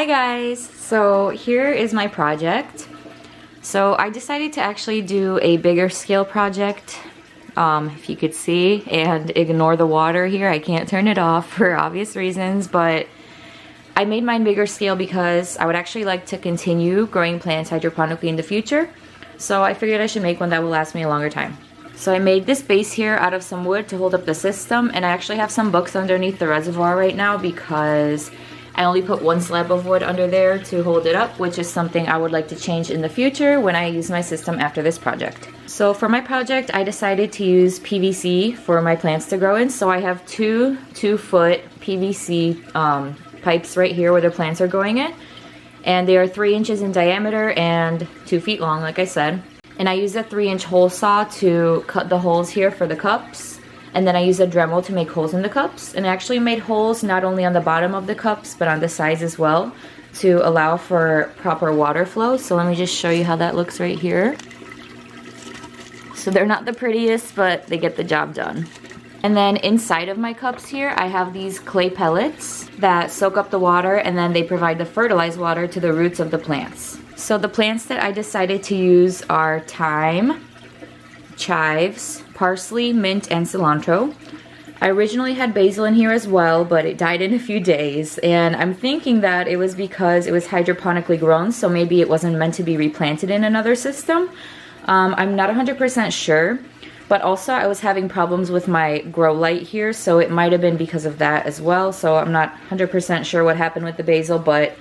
Hi guys! So here is my project. So I decided to actually do a bigger scale project, if you could see, and ignore the water here. I can't turn it off for obvious reasons, but I made mine bigger scale because I would actually like to continue growing plants hydroponically in the future. So I figured I should make one that will last me a longer time. So I made this base here out of some wood to hold up the system, and I actually have some books underneath the reservoir right now because I only put one slab of wood under there to hold it up, which is something I would like to change in the future when I use my system after this project. So for my project, I decided to use PVC for my plants to grow in. So I have two 2-foot PVC pipes right here where the plants are growing in. And they are 3 inches in diameter and 2 feet long, like I said. And I use a 3-inch hole saw to cut the holes here for the cups. And then I use a Dremel to make holes in the cups. And I actually made holes not only on the bottom of the cups, but on the sides as well to allow for proper water flow. So let me just show you how that looks right here. So they're not the prettiest, but they get the job done. And then inside of my cups here, I have these clay pellets that soak up the water, and then they provide the fertilized water to the roots of the plants. So the plants that I decided to use are thyme, chives, parsley, mint, and cilantro. I originally had basil in here as well, but it died in a few days, and I'm thinking that it was because it was hydroponically grown, so maybe it wasn't meant to be replanted in another system. I'm not 100% sure, but also I was having problems with my grow light here, so it might have been because of that as well. So I'm not 100% sure what happened with the basil, but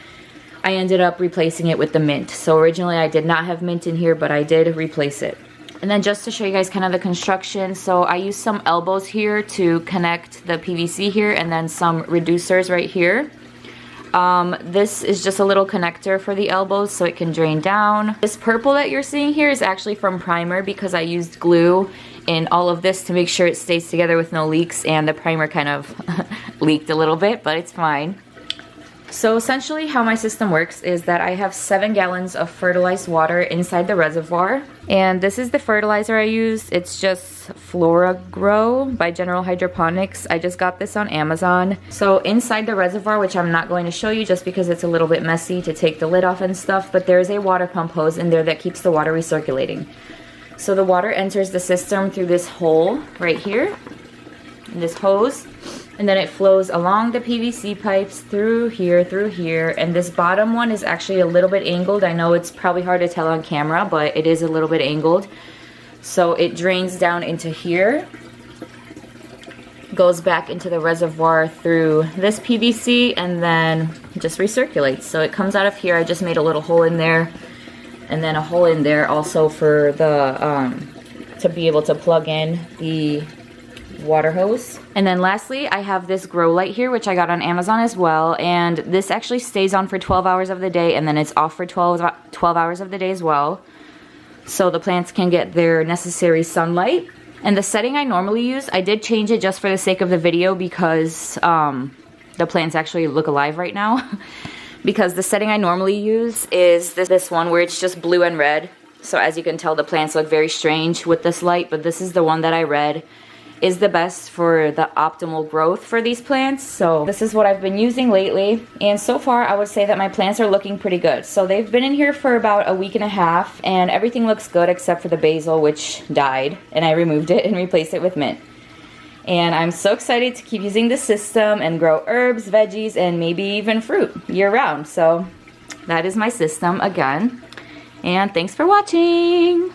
I ended up replacing it with the mint. So originally I did not have mint in here, but I did replace it. And then just to show you guys kind of the construction, so I used some elbows here to connect the PVC here, and then some reducers right here. This is just a little connector for the elbows so it can drain down. This purple that you're seeing here is actually from primer because I used glue in all of this to make sure it stays together with no leaks, and the primer kind of leaked a little bit, but it's fine. So essentially how my system works is that I have 7 gallons of fertilized water inside the reservoir, and this is the fertilizer I use. It's just Flora Grow by General Hydroponics. I just got this on Amazon. So inside the reservoir, which I'm not going to show you just because it's a little bit messy to take the lid off and stuff, but there's a water pump hose in there that keeps the water recirculating. So the water enters the system through this hole right here, in this hose, and then it flows along the PVC pipes through here, and this bottom one is actually a little bit angled. I know it's probably hard to tell on camera, but it is a little bit angled. So it drains down into here, goes back into the reservoir through this PVC, and then just recirculates. So it comes out of here. I just made a little hole in there, and then a hole in there also for the to be able to plug in the water hose. And then lastly, I have this grow light here, which I got on Amazon as well, and this actually stays on for 12 hours of the day, and then it's off for 12 hours of the day as well, so the plants can get their necessary sunlight. And the setting I normally use, I did change it just for the sake of the video because the plants actually look alive right now. Because the setting I normally use is this one where it's just blue and red. So as you can tell, the plants look very strange with this light, but this is the one that I read is the best for the optimal growth for these plants. So this is what I've been using lately, and so far I would say that my plants are looking pretty good. So they've been in here for about a week and a half, and everything looks good except for the basil, which died, and I removed it and replaced it with mint. And I'm so excited to keep using this system and grow herbs, veggies, and maybe even fruit year-round. So that is my system again, and thanks for watching.